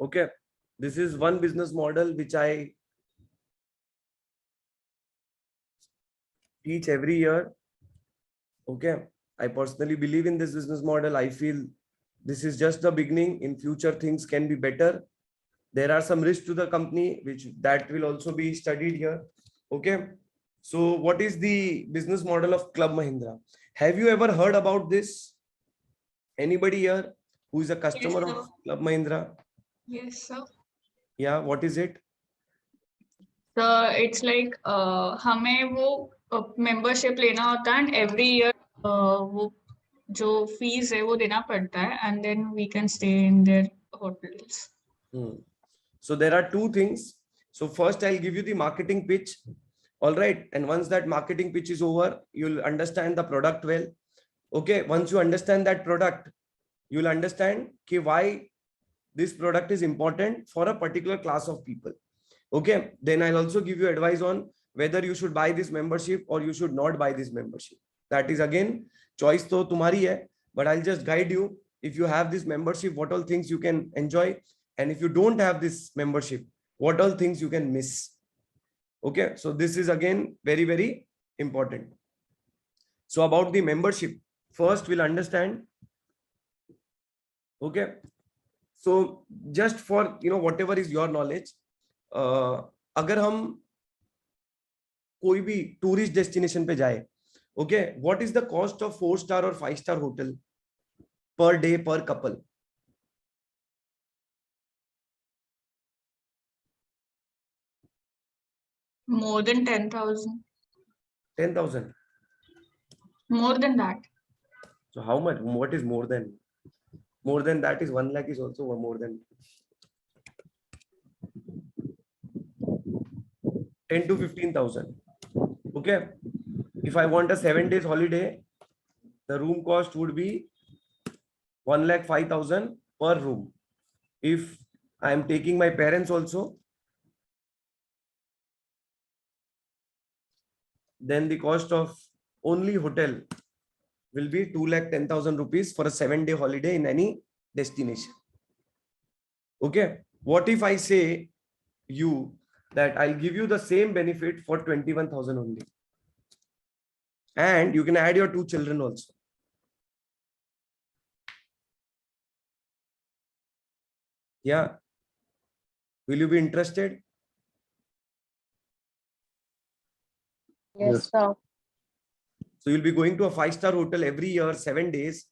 Okay, this is one business model which I teach every year. Okay, I personally believe in this business model. I feel this is just the beginning. In future, things can be better. There are some risks to the company, which that will also be studied here. Okay, so what is the business model of Club Mahindra? Have you ever heard about this? Anybody here who is a Yes, customer sir. of Club Mahindra? Yes, sir. Yeah, what is it? So it's like हमें वो membership लेना होता है and every year वो जो fees है वो देना पड़ता है and then we can stay in their hotels. So there are two things. So first I'll give you the marketing pitch. All right. And once that marketing pitch is over, you'll understand the product well. Okay. Once you understand that product, you'll understand why this product is important for a particular class of people. Okay. Then I'll also give you advice on whether you should buy this membership or you should not buy this membership. That is again, choice to tumhari hai, but I'll just guide you. If you have this membership, what all things you can enjoy. And if you don't have this membership, what all things you can miss. Okay. So this is again very, very important. So about the membership, first we'll understand. Okay. So just for, whatever is your knowledge, अगर हम कोई भी tourist destination पे जाए, okay, what is the cost of 4-star और 5-star hotel per day पर couple? More than 10,000. 10,000. More than that. So how much? What is more than? More than that is 1 lakh is also more than 10 to 15,000. Okay. If I want a 7 days holiday, the room cost would be 1,05,000 per room. If I am taking my parents also, then the cost of only hotel will be 2,10,000 rupees for a 7-day holiday in any destination. Okay. What if I say you that I'll give you the same benefit for 21,000 only, and you can add your 2 children also? Yeah. Will you be interested? Yes, sir. So you'll be going to a 5-star hotel every year, 7 days,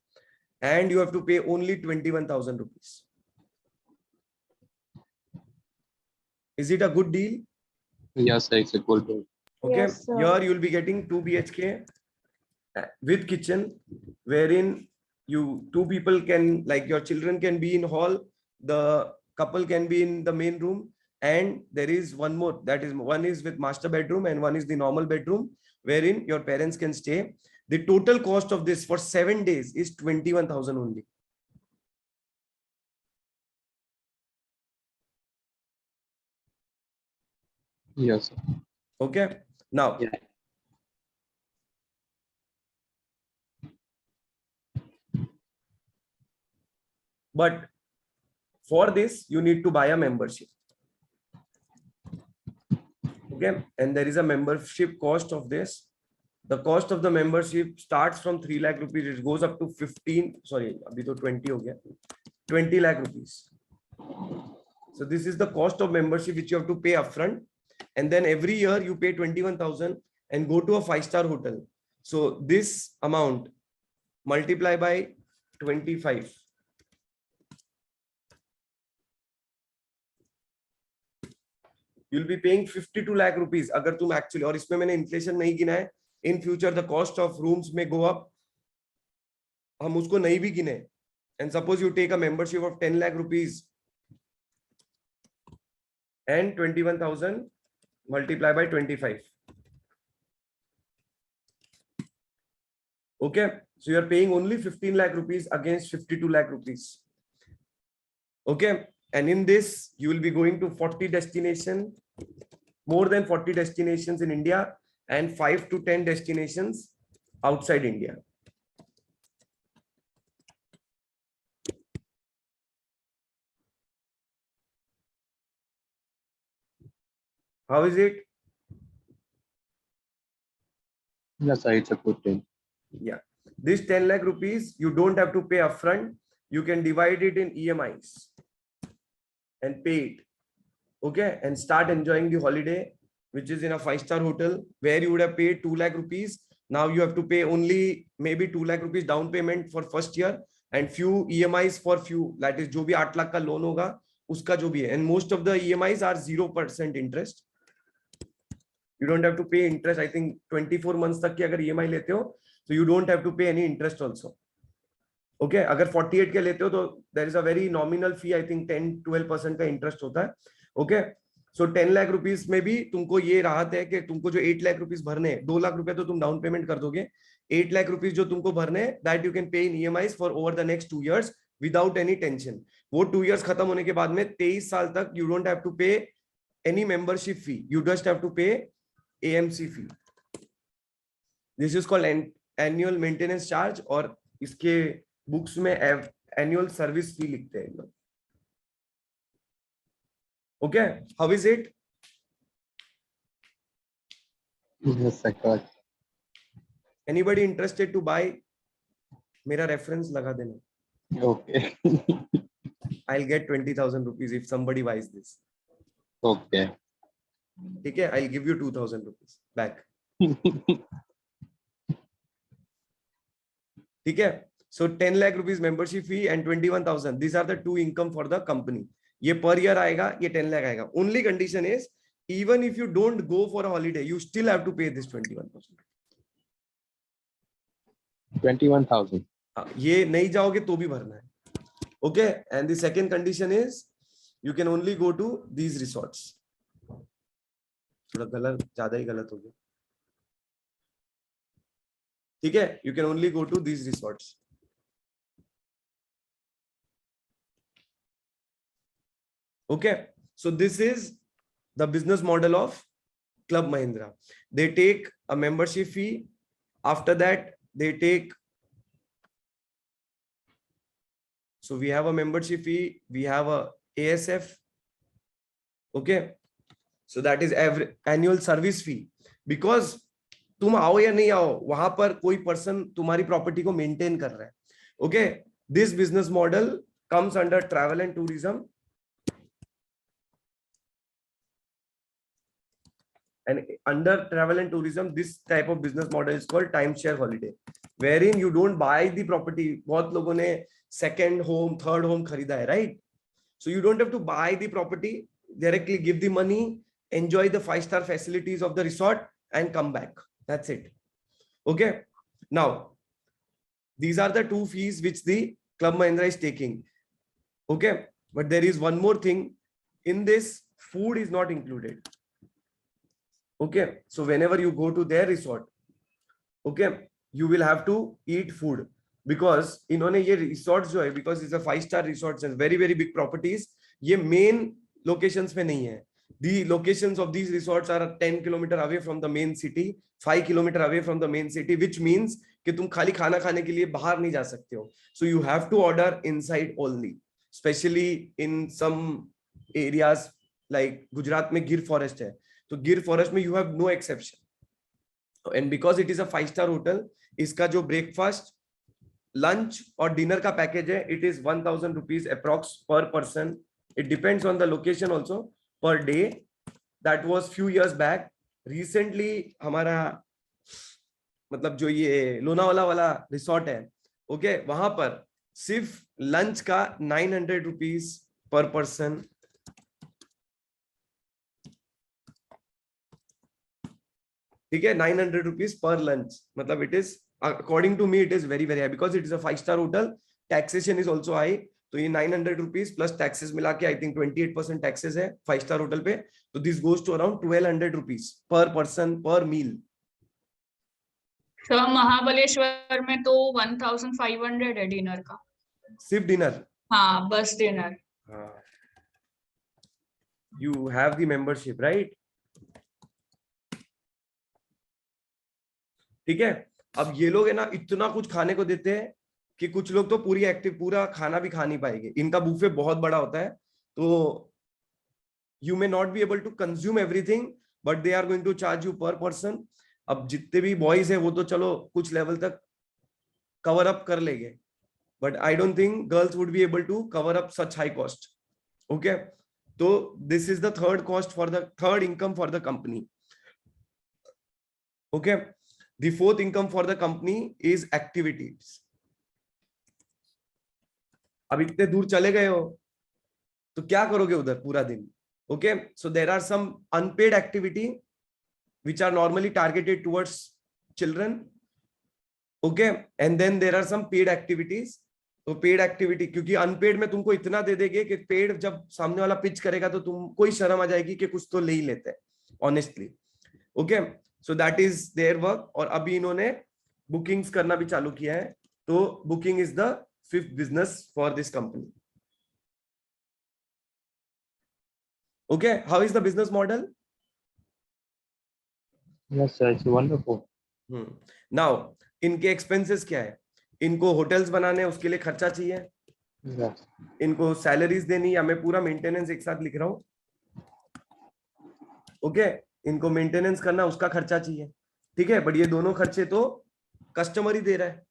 and you have to pay only 21,000 rupees. Is it a good deal? Yes, it's a good deal. Okay. Yes, sir. Here you'll be getting 2 BHK with kitchen, wherein you 2 people can, like your children can be in hall, the couple can be in the main room, and there is one more, that is one is with master bedroom and one is the normal bedroom wherein your parents can stay. The total cost of this for 7 days is 21,000 only. Yes, sir. Okay. Now, Yeah. but for this, you need to buy a membership. Okay. And there is a membership cost of this. The cost of the membership starts from 3 lakh rupees. It goes up to 15. Sorry, abhi to 20 ho gaya. 20 lakh rupees. So this is the cost of membership which you have to pay upfront. And then every year you pay 21,000 and go to a 5-star hotel. So this amount multiply by 25. You'll be paying 52 lakh rupees अगर तुम actually, और इसमें मैंने inflation नहीं गिना है. In future the cost of rooms may go up. हम उसको नहीं भी गिने. And suppose you take a membership of 10 lakh rupees and 21,000 multiply by 25. Okay. So you're paying only 15 lakh rupees against 52 lakh rupees. Okay. And in this, you will be going to 40 destinations, more than 40 destinations in India and 5 to 10 destinations outside India. How is it? Yes, sir. It's a good deal. Yeah. This 10 lakh rupees, you don't have to pay upfront. You can divide it in EMIs and pay it. Okay. And start enjoying the holiday, which is in a 5-star hotel where you would have paid 2 lakh rupees. Now you have to pay only maybe 2 lakh rupees down payment for first year and few EMIs for few. That is जो भी 8 लाख का loan होगा उसका जो भी है. And most of the EMIs are 0% interest. You don't have to pay interest. I think 24 months तक की अगर EMI लेते हो, so you don't have to pay any interest also. Okay, अगर 48 के लेते हो तो there is a very nominal fee. I think 10-12% का interest होता है. Okay, so 10 लाख रुपीस में भी तुमको ये राहत है कि तुमको जो 8 लाख रुपीस भरने, 2 लाख रुपए तो तुम डाउन पेमेंट कर दोगे. 8 लाख रुपीस जो तुमको भरने, that you can pay in EMIs for over the next 2 years without any tension. वो 2 years खत्म होने के बाद में 23 साल तक you don't have to pay any membership fee. You just have to pay AMC fee. This is called annual maintenance charge और इसके बुक्स में annual service fee लिखते हैं लोग. Okay, how is it? Yes, sir. Correct. Anybody interested to buy? मेरा reference लगा देना. Okay. I'll get 20,000 rupees if somebody buys this. Okay. ठीक है, I'll give you 2,000 rupees back. ठीक है. So 10 lakh rupees membership fee and 21,000. These are the two income for the company. ये per year आएगा, ये 10 lakh आएगा. Only condition is even if you don't go for a holiday, you still have to pay this 21,000. 21,000. ये नहीं जाओगे तो भी भरना है. Okay, and the second condition is you can only go to these resorts. थोड़ा गलत, ज्यादा ही गलत हो गया. ठीक है, you can only go to these resorts. Okay, so this is the business model of Club Mahindra. They take a membership fee. After that, they take. So we have a membership fee. We have a ASF. Okay, so that is every annual service fee. Because तुम आओ या नहीं आओ, वहां पर कोई person तुम्हारी property को मेंटेन कर रहा है. Okay, this business model comes under travel and tourism. And under travel and tourism, this type of business model is called timeshare holiday, wherein you don't buy the property. बहुत लोगों ने second home, third home खरीदा है, right? So you don't have to buy the property, directly give the money, enjoy the 5-star facilities of the resort and come back. That's it. Okay. Now, these are the two fees which the Club Mahindra is taking. Okay. But there is one more thing. In this, food is not included. Okay, so whenever you go to their resort, okay, you will have to eat food because इन्होंने ये resorts जो है, because it's a 5-star resorts and very big properties, ये main locations में नहीं है. The locations of these resorts are 10 kilometer away from the main city, 5 kilometer away from the main city, which means कि तुम खाली खाना खाने के लिए बाहर नहीं जा सकते हो. So you have to order inside only, especially in some areas like Gujarat में गिर forest है. तो गिर फॉरेस्ट में you have no exception. And because it is a 5-star hotel, इसका जो ब्रेकफास्ट, लंच और डिनर का पैकेज है, it is 1,000 rupees approx per person. It depends on the location also per day. That was few years back. Recently हमारा मतलब जो ये लोनावाला वाला रिसोर्ट है, ओके, वहां पर सिर्फ लंच का 900 rupees per person. ठीक है, 900 rupees per lunch. मतलब it is, according to me, it is very high because it is a 5-star hotel. Taxation is also high. तो ये 900 rupees plus taxes मिला के I think 28% taxes है 5-star hotel पे. तो this goes to around 1,200 rupees per person per meal. Sir Mahabaleshwar में तो 1,500 है डिनर का. सिर्फ डिनर? हाँ, बस dinner. You have the membership, right? ठीक है. अब ये लोग है ना इतना कुछ खाने को देते हैं कि कुछ लोग तो पूरा खाना भी खा नहीं पाएंगे. इनका बुफे बहुत बड़ा होता है, तो You may not be able to consume everything, but they are going to charge you per person. अब जितने भी बॉयज है वो तो चलो कुछ लेवल तक कवर अप कर लेंगे, but I don't think girls would be able to cover up such high cost. Okay, so this is the third cost for the third income for the company. Okay, the fourth income for the company is activities. अब इतने दूर चले गए हो तो क्या करोगे उधर पूरा दिन? Okay, so there are some unpaid activity which are normally targeted towards children. Okay, and then there are some paid activities. तो पेड एक्टिविटी, क्योंकि अनपेड में तुमको इतना दे देंगे कि पेड जब सामने वाला पिच करेगा तो तुम कोई शर्म आ जाएगी कि कुछ तो ले ही लेते हैं honestly. Okay, so that is their work. और अभी इन्होंने बुकिंग्स करना भी चालू किया है. तो booking is the fifth business for this company. Okay, how is the business model? Yes, sir. It's wonderful. Now इनके एक्सपेंसेस क्या है? इनको होटल्स बनाने, उसके लिए खर्चा चाहिए. Yes. इनको सैलरीज देनी, या मैं पूरा मेंटेनेंस एक साथ लिख रहा हूं. ओके, इनको मेंटेनेंस करना, उसका खर्चा चाहिए. ठीक है, बट ये दोनों खर्चे तो कस्टमर ही दे रहा है.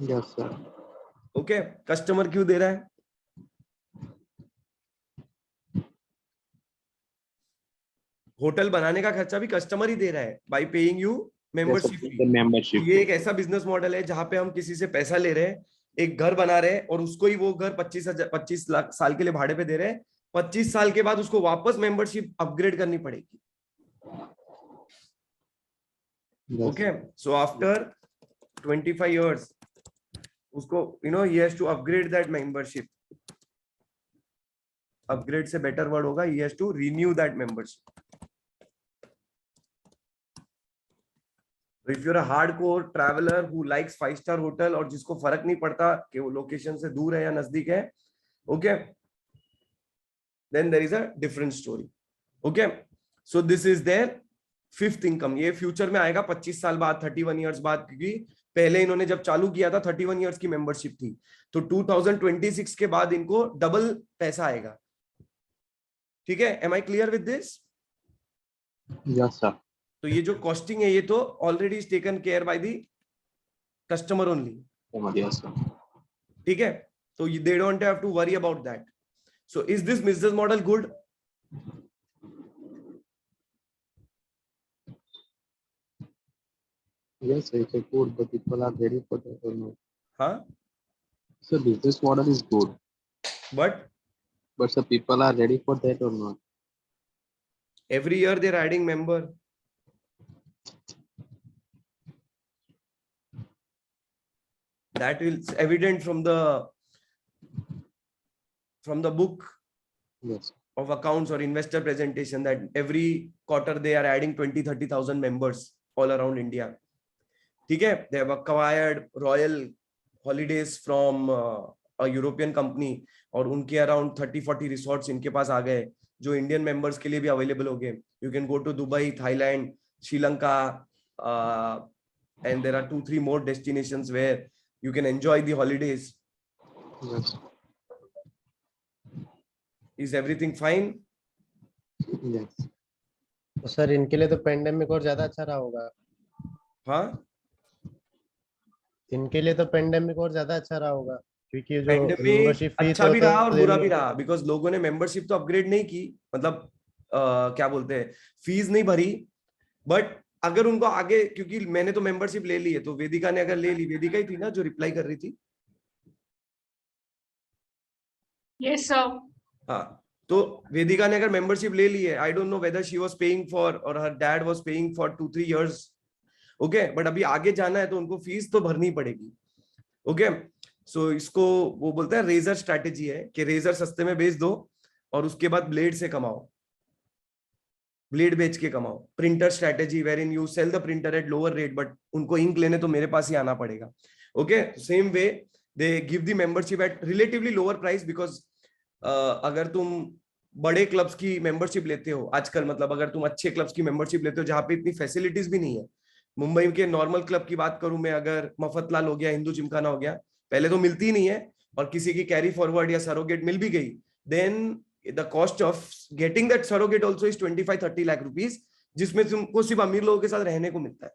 Yes, sir. ओके, कस्टमर क्यों दे रहा है? होटल बनाने का खर्चा भी कस्टमर ही दे रहा है bye paying you Yes, sir. Membership. The membership. ये एक ऐसा बिजनेस मॉडल है जहां पे हम किसी से पैसा ले रहे हैं, एक घर बना रहे हैं और उसको ही वो घर 25 लाख साल के लिए भाड़े पे दे रहे हैं. 25 साल के बाद उसको वापस मेंबरशिप अपग्रेड करनी पड़ेगी. Yes. Okay, so after 25 years उसको he has to upgrade that membership. Upgrade से बेटर वर्ड होगा he has to renew that membership. If you're a hardcore traveler who likes 5-star hotel और जिसको फर्क नहीं पड़ता कि वो लोकेशन से दूर है या नजदीक है, okay, then there is a different story. Okay, so this is their fifth income. ये फ्यूचर में आएगा 25 साल बाद, 31 years बाद, क्योंकि पहले इन्होंने जब चालू किया था 31 years की मेंबरशिप थी, तो 2026 के बाद इनको डबल पैसा आएगा. ठीक है, am I clear with this? Yes, sir. तो ये जो कॉस्टिंग है ये तो already is taken care by the customer only. Yes, sir. ठीक है, तो they don't have to worry about that. So is this business model good? Yes, sir. It's a good, but people are ready for that or not. हाँ, So business model is good, but but the people are ready for that or not. every year they're adding member. That is evident from the book Yes. of accounts or investor presentation that every quarter they are adding 20-30,000 members all around India. ठीक है, they have acquired Royal Holidays from a European company और उनके around 30-40 resorts इनके पास आ गए जो Indian members के लिए भी available हो गए. You can go to Dubai, Thailand, Sri Lanka, and there are 2-3 more destinations where you can enjoy the holidays. Yes. Is everything fine? Yes. तो सर इनके लिए तो पेंडेमिक और ज्यादा अच्छा रहा होगा. हाँ, इनके लिए तो पेंडेमिक और ज्यादा अच्छा रहा होगा क्योंकि जो पेंडेमिक मेंबरशिप फीस अच्छा भी रहा और बुरा भी रहा, बिकॉज लोगों ने मेंबरशिप तो अपग्रेड नहीं की, मतलब क्या बोलते हैं, फीस नहीं भरी. बट अगर उनको आगे, क्योंकि मैंने तो मेंबरशिप ले ली है, तो वेदिका ने अगर ले ली, वेदिका ही थी ना जो रिप्लाई कर रही थी. Yes, sir. हाँ, तो वेदिका ने अगर मेंबरशिप ले ली है, I don't know whether she was paying for or her dad was paying for 2-3 years. Okay, but अभी आगे जाना है तो उनको फीस तो भरनी पड़ेगी. ओके, सो इसको वो बोलते हैं रेजर स्ट्रैटेजी है कि रेजर सस्ते में बेच दो और उसके बाद ब्लेड से कमाओ, ब्लेड बेच के कमाओ. Printer strategy wherein you sell the printer at lower rate, but उनको इंक लेने तो मेरे पास ही आना पड़ेगा. Okay, same way they give the membership at relatively lower price, because अगर तुम बड़े क्लब्स की मेंबरशिप लेते हो आजकल, मतलब अगर तुम अच्छे क्लब्स की मेंबरशिप लेते हो जहां पे इतनी फैसिलिटीज भी नहीं है, मुंबई के नॉर्मल क्लब की बात करूं मैं, अगर मफतलाल हो गया, हिंदू जिमखाना हो गया, पहले तो मिलती ही नहीं है, और किसी की कैरी फॉरवर्ड या सरोगेट मिल भी गई, then the cost of getting that surrogate also is 25-30 lakh rupees, जिसमें तुमको सिर्फ अमीर लोगों के साथ रहने को मिलता है।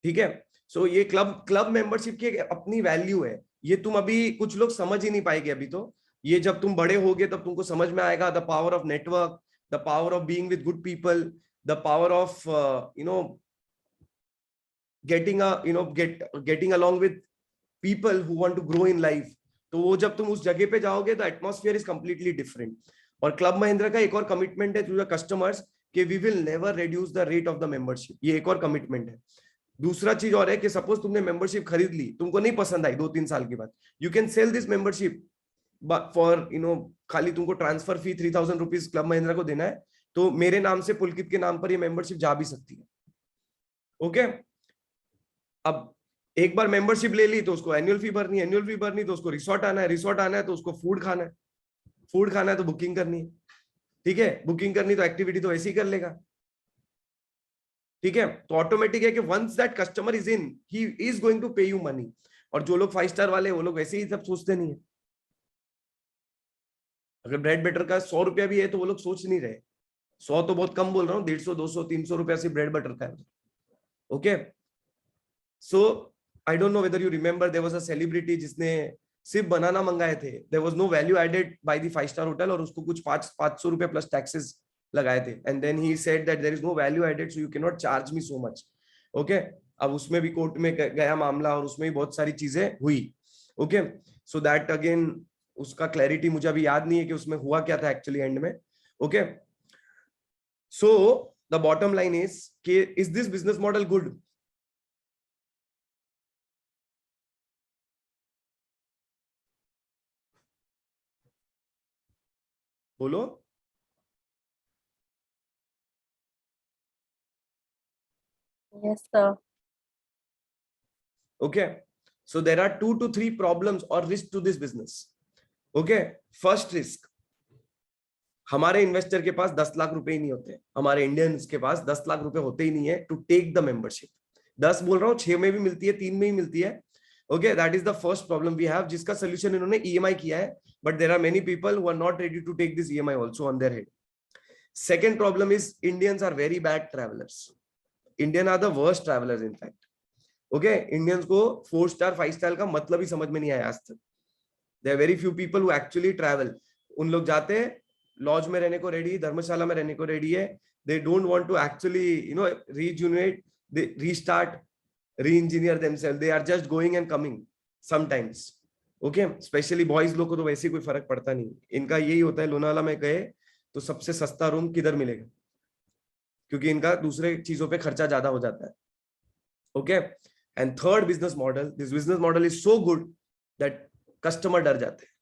ठीक है, सो ये क्लब मेंबरशिप की एक अपनी वैल्यू है, ये तुम अभी कुछ लोग समझ ही नहीं पाएंगे अभी। तो ये जब तुम बड़े होगे तब तुमको समझ में आएगा, the power of network, the power of being with good people, the power of getting along with people who want to grow in life। तो वो जब तुम उस जगह पे जाओगे तो एटमॉस्फेयर इज कंप्लीटली डिफरेंट। और क्लब महिंद्रा का एक और कमिटमेंट है टू द कस्टमर्स कि we will never reduce the rate of the membership, ये एक और कमिटमेंट है। दूसरा चीज और है कि सपोज तुमने मेंबरशिप खरीद ली, तुमको नहीं पसंद आई 2-3 साल के बाद, you can sell this membership for खाली तुमको transfer fee 3000 rupees club Mahindra को देना है, तो मेरे नाम से पुलकित के नाम पर ये मेंबरशिप जा भी सकती है। ओके, अब एक बार मेंबरशिप ले ली तो उसको एनुअल फी भरनी है, एनुअल फी भरनी तो उसको रिसोर्ट आना है, रिसोर्ट आना है तो उसको फूड खाना है, फूड खाना है तो बुकिंग करनी है। ठीक है, बुकिंग करनी तो एक्टिविटी तो ऐसे ही कर लेगा। ठीक है, तो ऑटोमेटिक है कि once that customer is in, he is going to pay you money. और जो लोग 5 स्टार वाले वो लोग वैसे ही सब सोचते नहीं है। अगर ब्रेड बटर का 100 रुपया भी है तो वो लोग सोच नहीं रहे, 100 तो बहुत कम बोल रहा हूँ, 150, 200, 300 रुपया से ब्रेड बटर का है। Okay, so I don't know whether you remember, there was a celebrity जिसने सिर्फ बनाना मंगाए थे, there was no value added by the 5 star hotel, और उसको कुछ 500 रुपए प्लस टैक्सेस लगाए थे, and then he said that there is no value added so you can not charge me so much. Okay, अब उसमें भी कोर्ट में गया मामला और उसमें भी बहुत सारी चीजें हुई। ओके, सो दैट अगेन उसका क्लैरिटी मुझे अभी याद नहीं है कि उसमें हुआ क्या था एक्चुअली एंड में। Okay, so the bottom line is कि is this business model good? बोलो। Yes, sir. Okay, so there are 2 to 3 problems or risk to this business. Okay, first risk, हमारे इन्वेस्टर के पास 10 लाख रुपए ही नहीं होते, हमारे इंडियंस के पास 10 लाख रुपए होते ही नहीं है टू टेक द मेंबरशिप। 10 बोल रहा हूँ, 6 में भी मिलती है, 3 में ही मिलती है। Okay, that is the first problem we have, जिसका सोल्यूशन इन्होंने ईएमआई किया है, but there are many people who are not ready to take this EMI also on their head. Second problem is Indians are very bad travellers. Indian are the worst travellers in fact. Okay, Indians को 4 star 5 star का मतलब ही समझ में नहीं आया आज तक। There are very few people who actually travel. उन लोग जाते हैं, लॉज में रहने को रेडी, धर्मशाला में रहने को रेडी है, they don't want to actually rejuvenate, they restart, re-engineer themselves, they are just going and coming sometimes। Okay, specially boys लोग को तो वैसे कोई फर्क पड़ता नहीं, इनका यही होता है लोनावाला में गए तो सबसे सस्ता रूम किधर मिलेगा, क्योंकि इनका दूसरे चीजों पे खर्चा ज्यादा हो जाता है। Okay, and third business model, this business model is so good that customer डर जाते हैं,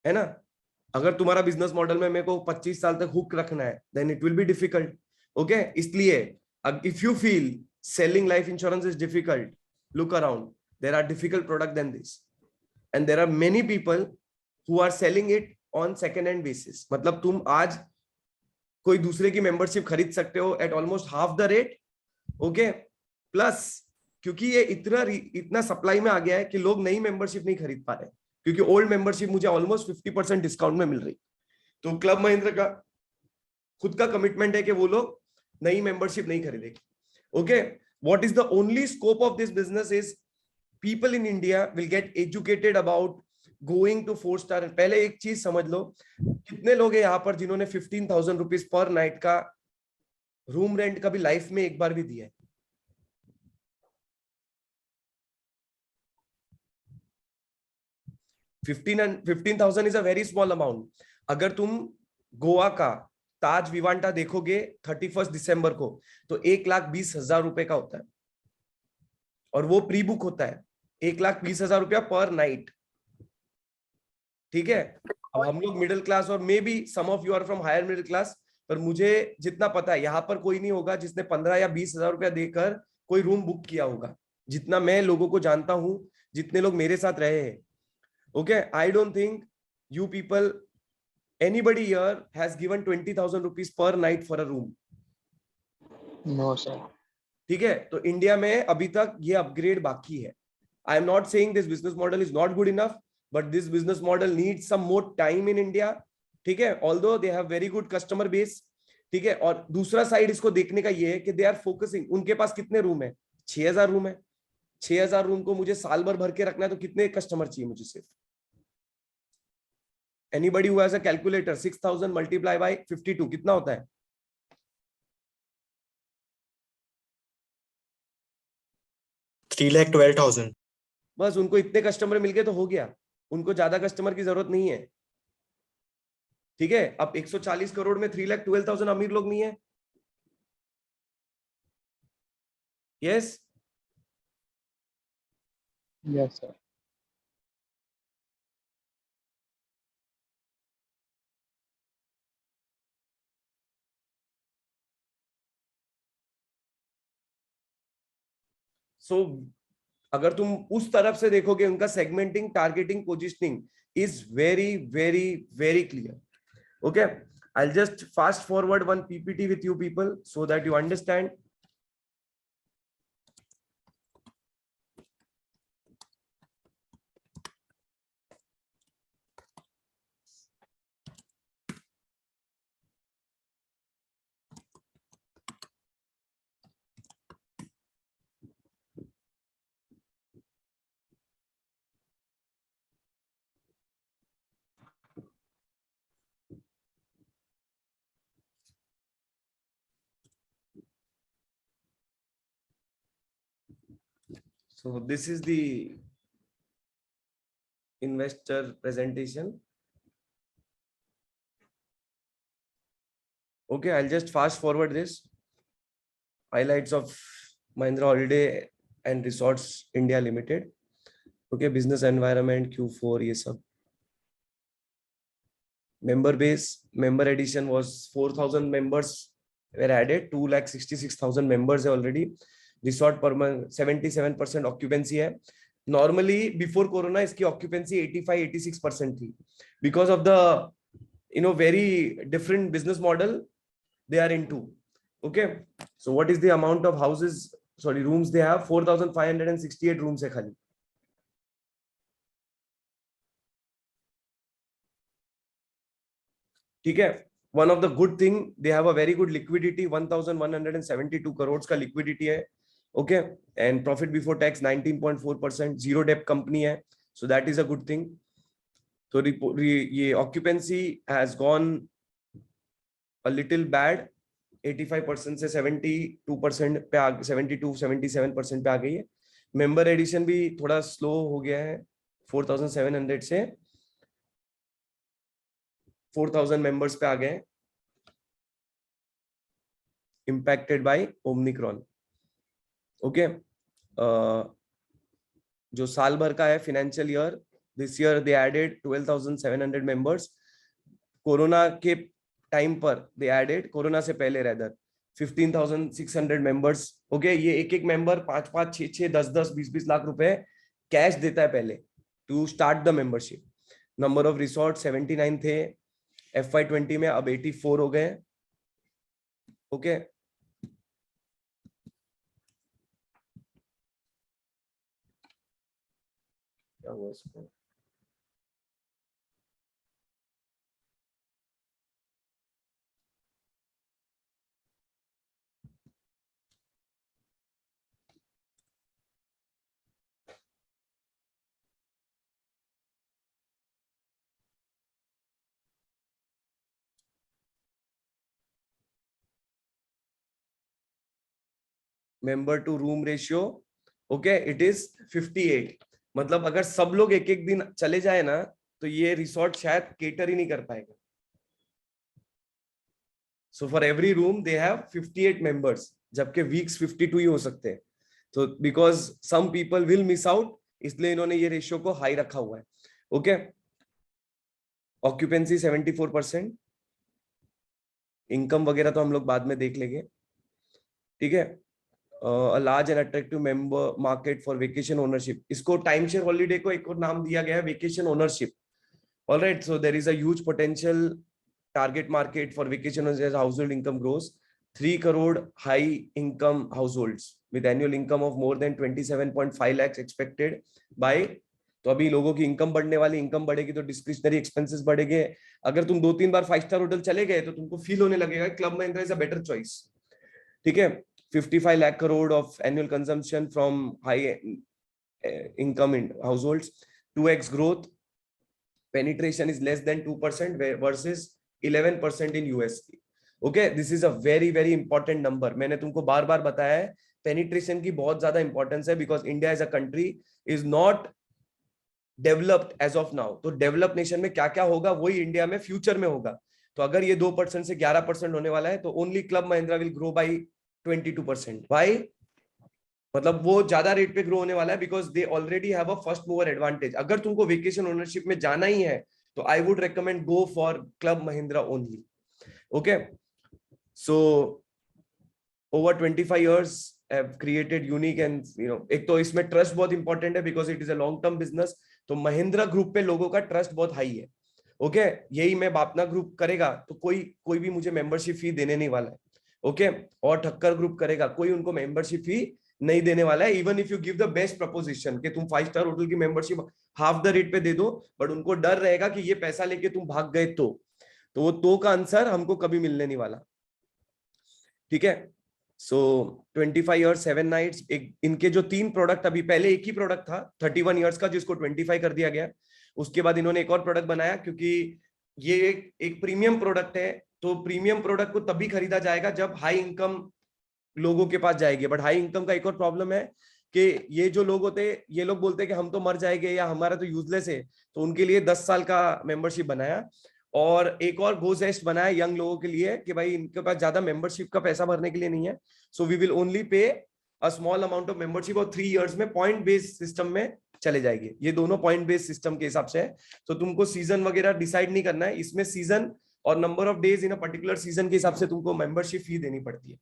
है ना। अगर तुम्हारा बिजनेस मॉडल में मेरे को 25 साल तक हुक रखना है, then it will be difficult. Okay, इसलिए if you feel selling life insurance is difficult, look around, there are difficult product then this, and there are many people who are selling it on second hand basis. मतलब तुम आज कोई दूसरे की membership खरीद सकते हो eight almost half the rate. Okay, plus क्योंकि ये इतना सप्लाई में आ गया है कि लोग नई मेंबरशिप नहीं खरीद पा रहे, क्योंकि ओल्ड मेंबरशिप मुझे ऑलमोस्ट 50% डिस्काउंट में मिल रही। तो क्लब महिंद्रा का खुद का कमिटमेंट है कि वो लोग नई मेंबरशिप नहीं खरीदेगी। Okay, what is the only scope of this business is people in India will get educated about going to 4 star. पहले एक चीज समझ लो, कितने लोग हैं यहाँ पर जिन्होंने 15,000 रुपीज पर नाइट का रूम रेंट कभी लाइफ में एक बार भी दिया है? $15,000 is a very small amount. अगर तुम गोवा का ताज विवांटा देखोगे 31 दिसंबर को, तो 1,20,000 रुपए का होता है, और वो प्री बुक होता है 1,20,000 रुपया पर नाइट। ठीक है, अब हम लोग मिडिल क्लास और maybe some of you are from higher middle class, पर मुझे जितना पता है यहाँ पर कोई नहीं होगा जिसने 15 या 20,000 रुपया देकर कोई रूम बुक किया होगा, जितना मैं लोगों को जानता हूं, जितने लोग मेरे साथ रहे हैं। Okay, I don't think you people, anybody here has given 20,000 rupees per night for a room. No, sir. ठीक है, तो इंडिया में अभी तक ये अपग्रेड बाकी है। I am not saying this business model is not good enough, but this business model needs some more time in India. ठीक है, although they have very good customer base. ठीक है, और दूसरा साइड इसको देखने का ये है कि दे आर फोकसिंग, उनके पास कितने रूम है, 6000 रूम है, 6000 रूम को मुझे साल भर भर के रखना है, तो कितने कस्टमर चाहिए मुझे सिर्फ? Anybody who has a calculator, 6000 multiply by 52 कितना होता है? $3,12,000. बस उनको इतने कस्टमर मिल गए तो हो गया, उनको ज्यादा कस्टमर की जरूरत नहीं है। ठीक है, अब 140 करोड़ में 3,12,000 अमीर लोग नहीं है। Yes Yes, sir. सो अगर तुम उस तरफ से देखोगे, उनका segmenting, targeting, positioning is very very very clear. Okay, I'll just fast forward one PPT with you people so that you understand. So this is the investor presentation. Okay, I'll just fast forward this. Highlights of Mahindra Holiday and Resorts India Limited. Okay, business environment, Q4, ये सब. Member base, member addition was 4,000 members were added. 2,66,000 members है already. Resort per month 77% occupancy है. Normally before Corona इसकी occupancy 85-86% थी. Because of the very different business model they are into. Okay, so what is the amount of rooms they have? 4,568 rooms है खाली. ठीक है, one of the good thing, they have a very good liquidity, 1,172 crores का liquidity है. Okay, and profit before tax 19.4%, zero debt company है, so that is a good thing. So ये occupancy has gone a little bad, 85% से 72% पे 72-77% पे आ गई है. Member addition भी थोड़ा slow हो गया है, 4,700 से 4,000 members पे आ गए, impacted by Omicron. Okay, जो साल भर का है financial year, this year they added 12,700 members. Corona के टाइम पर they added, कोरोना से पहले rather 15,600 members. Okay, ये एक मेंबर 5-5, 6-6, 10-10, 20-20 लाख रुपए कैश देता है पहले to start the membership. Number of resorts 79 थे FY20 में, अब 84 हो गए. Okay, क्या हुआ इसको? Member to room ratio, okay, it is 58. मतलब अगर सब लोग एक एक दिन चले जाए ना, तो ये रिसोर्ट शायद केटर ही नहीं कर पाएगा. So for every room they have 58 members, जबकि वीक्स 52 ही हो सकते हैं. तो because some people will miss out, इसलिए इन्होंने ये रेशियो को हाई रखा हुआ है. Okay, occupancy 74%. इनकम वगैरह तो हम लोग बाद में देख लेंगे. ठीक है, a large and attractive member market for vacation ownership. इसको टाइम शेयर हॉलीडे को एक और नाम दिया गया है, vacation ownership. All right, so there is a huge potential target market for vacation as household income grows. 3 crore high income households with annual income of more than 27.5 lakhs expected by. तो अभी लोगों की income बढ़ने वाली, income बढ़ेगी तो discretionary expenses बढ़ेंगे. अगर तुम 2-3 बार 5 स्टार होटल चले गए तो तुमको फील होने लगेगा club Mahindra is a better choice. ठीक है. 55 lakh crore of annual consumption from high income in households, 2x growth, penetration is less than 2% versus 11% in US. Okay, this is a very very important number. मैंने तुमको बार बार बताया है penetration की बहुत ज्यादा importance है, because India as a country is not developed as of now. तो develop nation में क्या क्या होगा वही इंडिया में फ्यूचर में होगा. तो अगर ये 2% से 11% होने वाला है तो only Club Mahindra will grow by 22%. Why? मतलब वो ज्यादा रेट पे ग्रो होने वाला है because they already have a first mover advantage. अगर तुमको वेकेशन ओनरशिप में जाना ही है तो I would recommend go for Club Mahindra only. Okay, so over 25 years have created unique and एक तो इसमें ट्रस्ट बहुत इंपॉर्टेंट है because it is a long term business. तो महिंद्रा ग्रुप पे लोगों का ट्रस्ट बहुत हाई है. ओके, यही मैं बापना ग्रुप करेगा तो कोई भी मुझे मेंबरशिप फी देने नहीं वाला है. ओके, और ठक्कर ग्रुप करेगा कोई उनको मेंबरशिप फी नहीं देने वाला है. Even if you give the best preposition कि तुम 5 स्टार होटल की मेंबरशिप हाफ द रेट पे दे दो, बट उनको डर रहेगा कि ये पैसा लेके तुम भाग गए तो वो तो का आंसर हमको कभी मिलने नहीं वाला. ठीक है. सो 25 years 7 nights. इनके जो 3 प्रोडक्ट, अभी पहले एक ही प्रोडक्ट था 31 years का जिसको 25 कर दिया गया. उसके बाद इन्होंने एक और प्रोडक्ट बनाया क्योंकि ये एक प्रीमियम प्रोडक्ट है. तो प्रीमियम प्रोडक्ट को तभी खरीदा जाएगा जब हाई इनकम लोगों के पास जाएगी. बट हाई इनकम का एक और प्रॉब्लम है कि ये जो लोग होते हैं ये लोग बोलते हैं कि हम तो मर जाएंगे या हमारा तो यूजलेस है. तो उनके लिए 10 साल का मेंबरशिप बनाया और एक और गोजेस्ट बनाया यंग लोगों के लिए कि भाई इनके पास ज्यादा मेंबरशिप का पैसा भरने के लिए नहीं है. So we will only pay a small amount of membership और 3 years में पॉइंट बेस्ड सिस्टम में चले जाएंगे. ये दोनों पॉइंट बेस्ड सिस्टम के हिसाब से है. तो तुमको सीजन वगैरह डिसाइड नहीं करना है. इसमें सीजन और number of days in a particular season के हिसाब से तुमको मेंबरशिप फी देनी पड़ती है.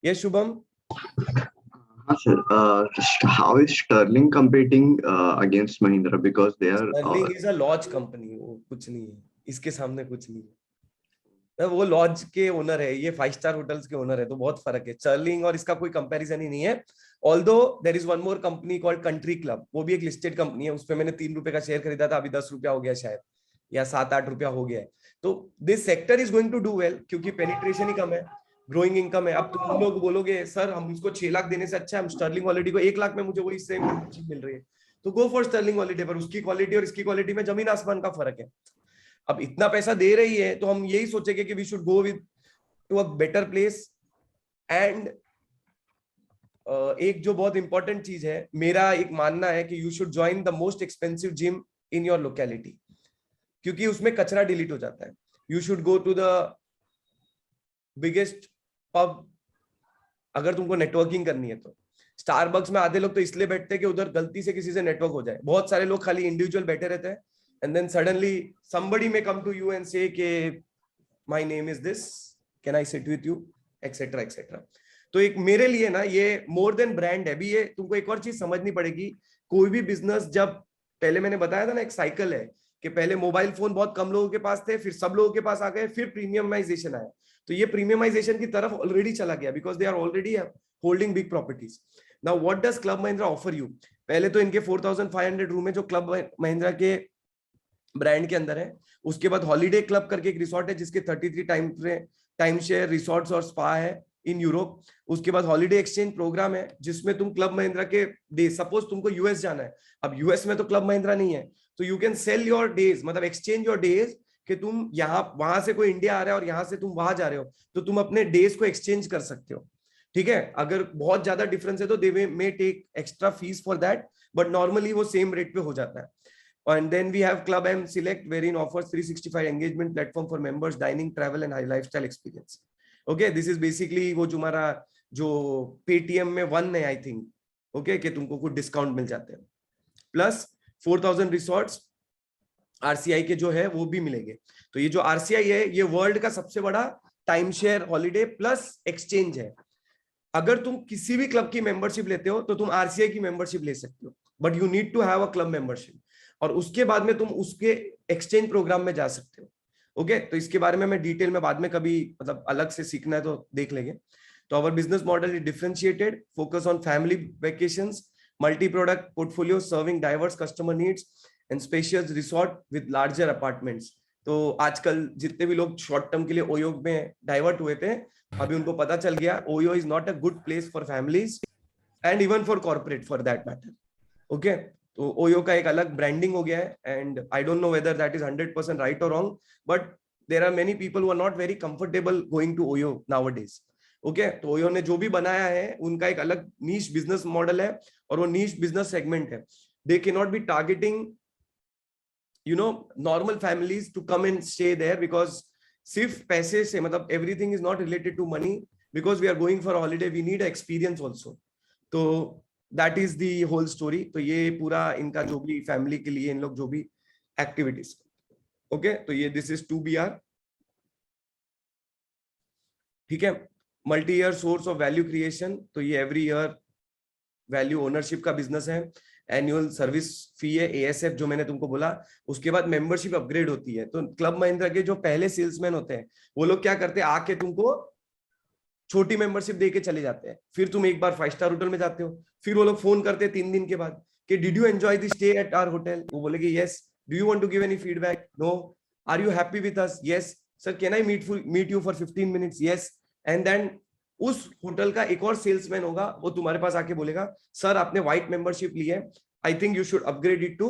ये Shubham. Sir, how is Sterling competing against Mahindra because they are Sterling is a lodge company. वो कुछ नहीं है इसके सामने, कुछ नहीं है. वो लॉज के ओनर है, ये 5 स्टार होटल्स के ओनर है. तो बहुत फर्क है. स्टर्लिंग और इसका कोई कंपैरिजन ही नहीं है. Although there is one more company called Country Club. वो भी एक लिस्टेड कंपनी है. उस पे मैंने 3 रुपए का शेयर खरीदा था. अभी 10 रुपया हो गया शायद, या 7-8 रुपया हो गया है. तो this sector is going to do well क्योंकि पेनिट्रेशन ही कम है, ग्रोइंग इनकम है. अब तुम लोग बोलोगे सर हम इसको 6 लाख देने से अच्छा हम स्टर्लिंग हॉलिडे को 1 लाख में मुझे वही सेम मेंबरशिप मिल रही है तो गो फॉर स्टर्लिंग हॉलिडे. पर उसकी क्वालिटी और इसकी क्वालिटी में जमीन आसमान का फर्क है. अब इतना पैसा दे रही है तो हम यही सोचेंगे कि we should go with to a better place. And एक जो बहुत इंपॉर्टेंट चीज है, मेरा एक मानना है कि you should join the most expensive gym in your locality क्योंकि उसमें कचरा डिलीट हो जाता है. You should go to the biggest pub अगर तुमको नेटवर्किंग करनी है तो. स्टारबक्स में आधे लोग तो इसलिए बैठते हैं कि उधर गलती से किसी से नेटवर्क हो जाए. बहुत सारे लोग खाली इंडिविजुअल बैठे रहते हैं and then suddenly somebody may come to you and say कि my name is this, can I sit with you, etc etc. तो एक मेरे लिए ना ये more than brand है. अभी ये तुमको एक और चीज समझनी पड़ेगी. कोई भी बिजनेस, जब पहले मैंने बताया था ना एक साइकिल है कि पहले मोबाइल फोन बहुत कम लोगों के पास थे, फिर सब लोगों के पास आ गए, फिर प्रीमियमाइजेशन आया. तो ये प्रीमियमाइजेशन की तरफ ऑलरेडी चला गया because they are already holding big properties. Now what does Club Mahindra offer you? पहले तो इनके 4500 रूम है जो क्लब महिंद्रा के ब्रांड के अंदर है. उसके बाद हॉलीडे क्लब करके एक रिसोर्ट है जिसके 33 टाइम शेयर रिसोर्ट्स और स्पा है इन यूरोप. उसके बाद हॉलीडे एक्सचेंज प्रोग्राम है जिसमें तुम क्लब महिंद्रा के डेज, सपोज तुमको यूएस जाना है, अब यूएस में तो क्लब महिंद्रा नहीं है, तो you can sell your days, मतलब एक्सचेंज योर डेज कि तुम यहाँ वहां से कोई इंडिया आ रहा है और यहाँ से तुम वहां जा रहे हो तो तुम अपने डेज को एक्सचेंज कर सकते हो. ठीक है. अगर बहुत ज्यादा डिफरेंस है तो they may take extra fees for that, but normally वो सेम रेट पे हो जाता है. And then we have Club M Select, wherein offers 365 engagement platform for members, dining, travel, and high lifestyle experience. Okay, this is basically वो जो हमारा जो Paytm में 1 है, I think. Okay, कि तुमको कुछ डिस्काउंट मिल जाते हैं. Plus 4000 रिसोर्ट्स RCI के जो है वो भी मिलेंगे. तो ये जो RCI है ये वर्ल्ड का सबसे बड़ा time share holiday plus exchange है. अगर तुम किसी भी क्लब की मेंबरशिप लेते हो तो तुम RCI की मेंबरशिप ले सकते हो, but you need to have a club membership और उसके बाद में तुम उसके एक्सचेंज प्रोग्राम में जा सकते हो. ओके तो इसके बारे में मैं डिटेल में बाद में कभी मतलब अलग से सीखना है तो देख लेंगे. तो our business model is differentiated, focus on family vacations, multi product portfolio serving diverse customer needs and spacious resort with larger apartments. तो आजकल जितने भी लोग शॉर्ट टर्म के लिए ओयो में डाइवर्ट हुए थे, अभी उनको पता चल गया OYO is not a good place for families and even for corporate for that matter. Okay तो ओयो का एक अलग ब्रांडिंग हो गया है and I don't know whether that is 100% right or wrong, but there are many people who are not very comfortable going to OYO nowadays. Okay तो ओयो ने जो भी बनाया है उनका एक अलग नीश बिजनेस मॉडल है और वो नीश बिजनेस सेगमेंट है. They can not be targeting normal families to come and stay there because सिर्फ पैसे से मतलब everything is not related to money, because we are going for holiday we need experience also. तो that is the whole story. तो ये पूरा इनका जो भी फैमिली के लिए इन लोग जो भी एक्टिविटीज. ओके तो ये दिस इज 2BR. ठीक है. Multi year source of value creation, तो ये एवरी ईयर वैल्यू ओनरशिप का बिजनेस है. एनुअल सर्विस फी है ASF जो मैंने तुमको बोला. उसके बाद मेंबरशिप अपग्रेड होती है. तो क्लब महिंद्रा के जो पहले सेल्समैन होते हैं वो लोग क्या करते हैं, आके तुमको छोटी मेंबरशिप देके चले जाते हैं. फिर तुम एक बार 5 स्टार होटल में जाते हो, फिर वो लोग फोन करते हैं 3 दिन के बाद कि did you enjoy the stay at our hotel. वो बोलेंगे yes. Do you want to give any feedback? No. Are you happy with us? Yes. Sir can I meet you for 15 minutes? Yes. And then उस hotel का एक और salesman होगा, वो तुम्हारे पास आके बोलेगा सर आपने व्हाइट मेंबरशिप ली है, I think you should upgrade it to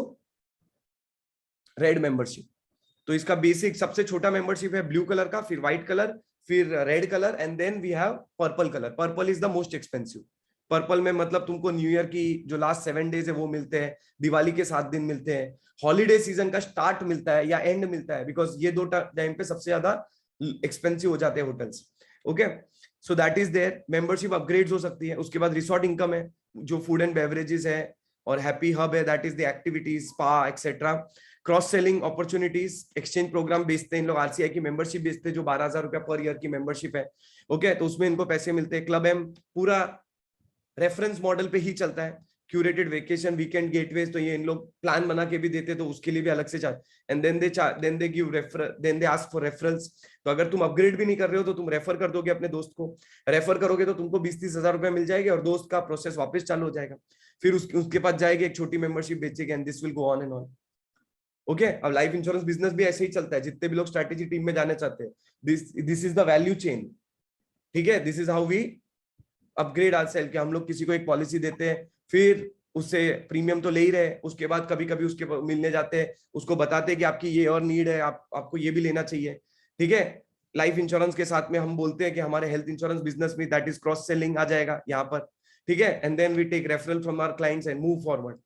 red membership. तो इसका बेसिक सबसे छोटा मेंबरशिप है ब्लू कलर का, फिर व्हाइट कलर, फिर red colour and then we have purple colour. Purple is the most expensive. Purple में मतलब तुमको न्यू ईयर की जो लास्ट 7 डेज है वो मिलते हैं, दिवाली के 7 दिन मिलते हैं, हॉलीडे सीजन का स्टार्ट मिलता है या एंड मिलता है, बिकॉज ये 2 टाइम पे सबसे ज्यादा एक्सपेंसिव हो जाते हैं hotels. Okay so that is there. Membership upgrades हो सकती है. उसके बाद रिसोर्ट इनकम है जो फूड एंड बेवरेजेस है, और हैप्पी हब है that is the activities spa etcetera. Cross selling opportunities, exchange program बेचते हैं इन लोग. RCI की मेंबरशिप बेचते हैं जो 12,000 रुपया पर ईयर की मेंबरशिप है. ओके तो उसमें इनको पैसे मिलते हैं. क्लब एम पूरा रेफरेंस मॉडल पे ही चलता है. क्यूरेटेड वेकेशन वीकेंड गेटवेज, तो ये इन लोग प्लान बना के भी देते, तो उसके लिए भी अलग से charge. And then they give refer, then they ask for referrals. तो अगर तुम अपग्रेड भी नहीं कर रहे हो तो तुम रेफर कर दोगे अपने दोस्त को. रेफर करोगे तो तुमको 20-30 हजार रुपए मिल जाएंगे और दोस्त का प्रोसेस वापस चालू हो जाएगा. फिर उसके पास जाएगी, एक छोटी मेंबरशिप बेचेगी and this will go on and on. Okay अब लाइफ इंश्योरेंस बिजनेस भी ऐसे ही चलता है. जितने भी लोग स्ट्रैटेजी टीम में जाने चाहते हैं, this is the value chain. ठीक है, this is how we upgrade ourself. कि हम लोग किसी को एक पॉलिसी देते हैं, फिर उससे प्रीमियम तो ले ही रहे, उसके बाद कभी कभी उसके मिलने जाते हैं, उसको बताते हैं कि आपकी ये और नीड है, आपको ये भी लेना चाहिए. ठीक है, लाइफ इंश्योरेंस के साथ में हम बोलते हैं कि हमारे हेल्थ इंश्योरेंस बिजनेस में दैट इज क्रॉस सेलिंग आ जाएगा यहाँ पर. ठीक है, and then we take referral from our clients and move forward.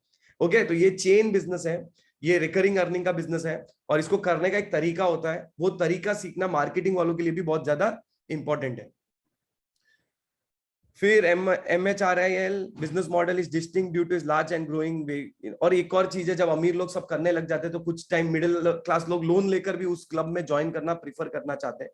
Okay तो ये चेन बिजनेस है, ये रिकरिंग अर्निंग का बिजनेस है, और इसको करने का एक तरीका होता है. वो तरीका सीखना मार्केटिंग वालों के लिए भी बहुत ज्यादा इंपॉर्टेंट है. फिर MHRIL business model is distinct due two is large and growing. और एक और चीज है, जब अमीर लोग सब करने लग जाते हैं तो कुछ टाइम मिडिल क्लास लोग लोन लेकर भी उस क्लब में ज्वाइन करना प्रीफर करना चाहते हैं.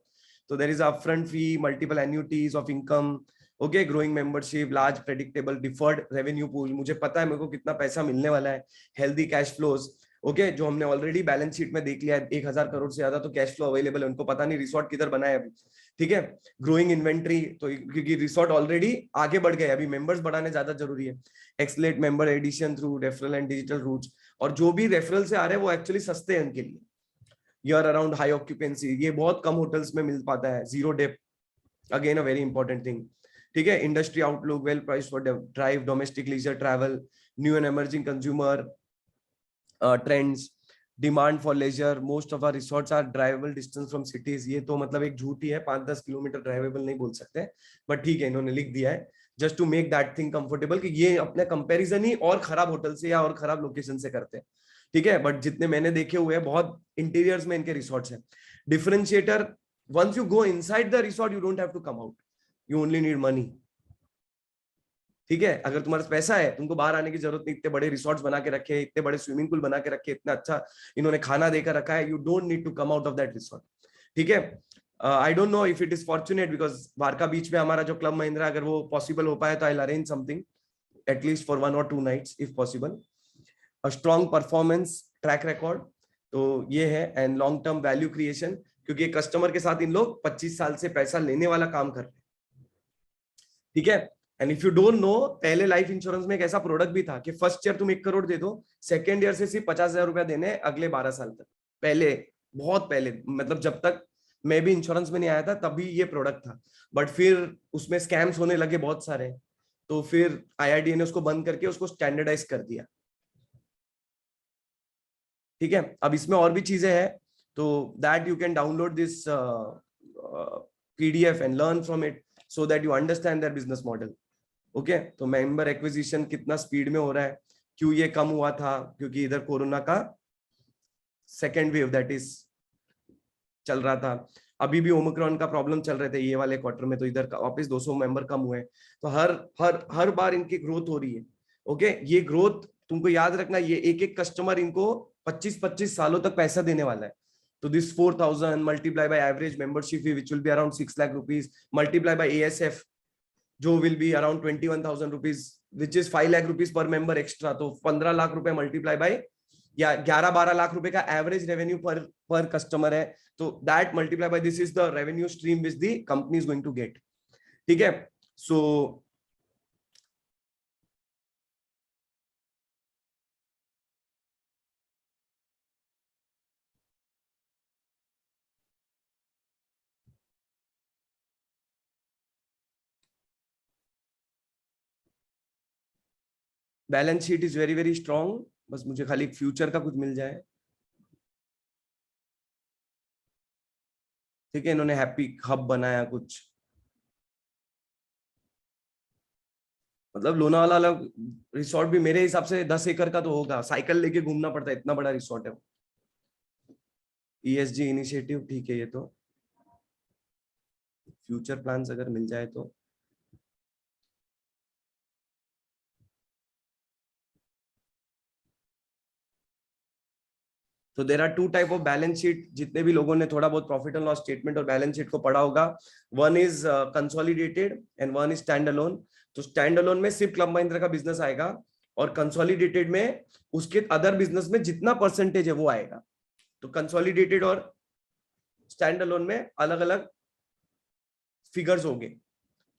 तो there is upfront fee, multiple annuities of income. Okay growing membership, large predictable deferred revenue pool. मुझे पता है मेरे को कितना पैसा मिलने वाला है. Healthy cash flows. ओके जो हमने ऑलरेडी बैलेंस शीट में देख लिया है, 1000 करोड़ से ज्यादा तो कैश फ्लो अवेलेबल है. उनको पता नहीं रिसोर्ट किधर बनाए अभी. ठीक है, ग्रोइंग इन्वेंट्री, तो क्योंकि रिसोर्ट ऑलरेडी आगे बढ़ गए, अभी मेंबर्स बढ़ाने ज्यादा जरूरी है. Accelerate member addition through referral and digital routes. और जो भी रेफरल से आ रहे हैं वो एक्चुअली सस्ते हैं उनके लिए. ईयर अराउंड हाई ऑक्यूपेंसी, ये बहुत कम होटल्स में मिल पाता है. Zero dep, again a very important thing. ठीक है, industry outlook, well price for drive, domestic leisure travel, new and emerging consumer trends, demand for leisure. Most of our resorts are drivable distance from cities. ये तो मतलब एक झूठ ही है, 5-10 kilometre drivable नहीं बोल सकते, बट ठीक है इन्होंने लिख दिया है just to make that thing comfortable, कि ये अपने कंपैरिजन ही और खराब होटल से या और खराब लोकेशन से करते हैं. ठीक है, बट जितने मैंने देखे हुए हैं बहुत इंटीरियर्स में इनके रिसोर्ट्स हैं. Differentiator, once you go inside the resort you don't have to come out, you only need money. ठीक है, अगर तुम्हारे पैसा है तुमको बाहर आने की जरूरत नहीं. इतने बड़े रिसोर्ट्स बना के रखे, इतने बड़े स्विमिंग पूल बना के रखे, इतना अच्छा इन्होंने खाना देकर रखा है, you don't need to come out of that resort. ठीक है, I don't know if it is fortunate, because वारका बीच में हमारा जो क्लब महिंद्रा, अगर वो पॉसिबल हो पाए तो I will arrange something at least for 1 or 2 nights if possible. A strong performance track record, तो ये है. And long term value creation, क्योंकि कस्टमर के साथ इन लोग 25 साल से पैसा लेने वाला काम कर रहे हैं, ठीक है। And if you don't know, पहले लाइफ इंश्योरेंस में एक ऐसा प्रोडक्ट भी था कि फर्स्ट ईयर तुम 1 करोड़ दे दो, सेकेंड ईयर से सिर्फ 50,000 रुपया देने अगले 12 साल तक। पहले, बहुत पहले, मतलब जब तक मैं भी इंश्योरेंस में नहीं आया था तभी ये प्रोडक्ट था, बट फिर उसमें स्कैम्स होने लगे बहुत सारे, तो फिर IRDA ने उसको बंद करके उसको स्टैंडर्डाइज कर दिया, ठीक है। अब इसमें और भी चीजें हैं, तो that you can download this PDF and learn from it so that you understand their business model, okay. तो मेंबर एक्विजिशन कितना स्पीड में हो रहा है, क्यों ये कम हुआ था, क्योंकि इधर कोरोना का सेकेंड वेव दैट इज चल रहा था, अभी भी ओमिक्रॉन का प्रॉब्लम चल रहे थे ये वाले क्वार्टर में, तो इधर का वापस 200 मेंबर कम हुए, तो हर बार इनकी ग्रोथ हो रही है, ओके। ये ग्रोथ तुमको याद रखना, ये एक एक कस्टमर इनको 25-25 सालों तक पैसा देने वाला है। तो this 4,000 multiply by average membership fee which will be around 6 lakh rupees, multiply by ASF जो will be around 21,000 rupees which is 5 lakh rupees per member extra, तो 15 लाख रुपए मल्टीप्लाई बाय, या 11-12 लाख रुपए का एवरेज रेवेन्यू पर कस्टमर है, तो that multiply by this is the revenue stream which the company is going to get, ठीक है। So balance sheet is very very strong, बस मुझे खाली फ्यूचर का कुछ मिल जाए, ठीक है। इन्होंने हैप्पी हब बनाया कुछ, मतलब लोनावाला वाला रिसोर्ट भी मेरे हिसाब से 10 एकड़ का तो होगा, साइकिल लेके घूमना पड़ता है, इतना बड़ा रिसोर्ट है। ESG इनिशिएटिव, ठीक है। ये तो फ्यूचर प्लान्स अगर मिल जाए तो there are 2 type of balance sheet, जितने भी लोगों ने थोड़ा बहुत प्रॉफिट एंड लॉस स्टेटमेंट और बैलेंस शीट को पढ़ा होगा, one is consolidated and one is stand alone. तो स्टैंड अलोन में सिर्फ क्लब महिंद्रा का बिजनेस आएगा, और कंसोलिडेटेड में उसके अदर बिजनेस में जितना परसेंटेज है वो आएगा। तो कंसोलिडेटेड और स्टैंड अलोन में अलग अलग फिगर्स होंगे,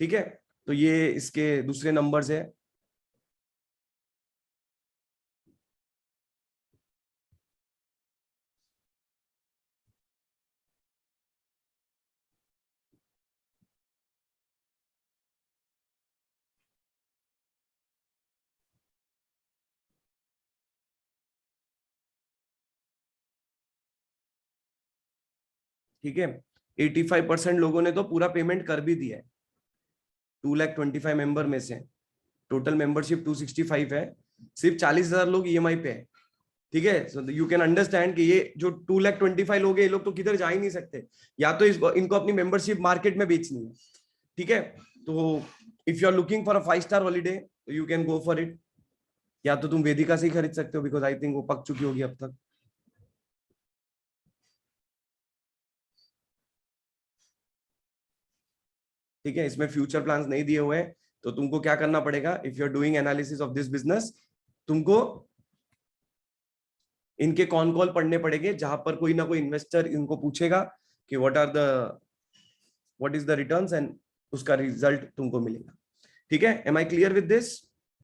ठीक है। तो ये इसके दूसरे नंबर्स है। ठीक है, 85% लोगों ने तो पूरा पेमेंट कर भी दिया है। 2,25,000 मेंबर में से टोटल मेंबरशिप 265 है, सिर्फ 40,000 लोग EMI पे है, ठीक है। सो यू कैन अंडरस्टैंड कि ये जो 2,25,000 लोग हैं, ये लोग तो किधर जा ही नहीं सकते, या तो इनको अपनी मेंबरशिप मार्केट में बेचनी है, ठीक है। तो if you are looking for a five star holiday you can go for it, या तो तुम वेदिका से ही खरीद सकते हो, बिकॉज आई थिंक वो पक चुकी होगी अब तक। ठीक है, इसमें फ्यूचर प्लान्स नहीं दिए हुए हैं, तो तुमको क्या करना पड़ेगा, if you are doing analysis of this business, तुमको इनके कॉन कॉल पढ़ने पड़ेंगे, जहां पर कोई ना कोई इन्वेस्टर इनको पूछेगा कि what is the returns, and उसका रिजल्ट तुमको मिलेगा, ठीक है। Am I clear with this?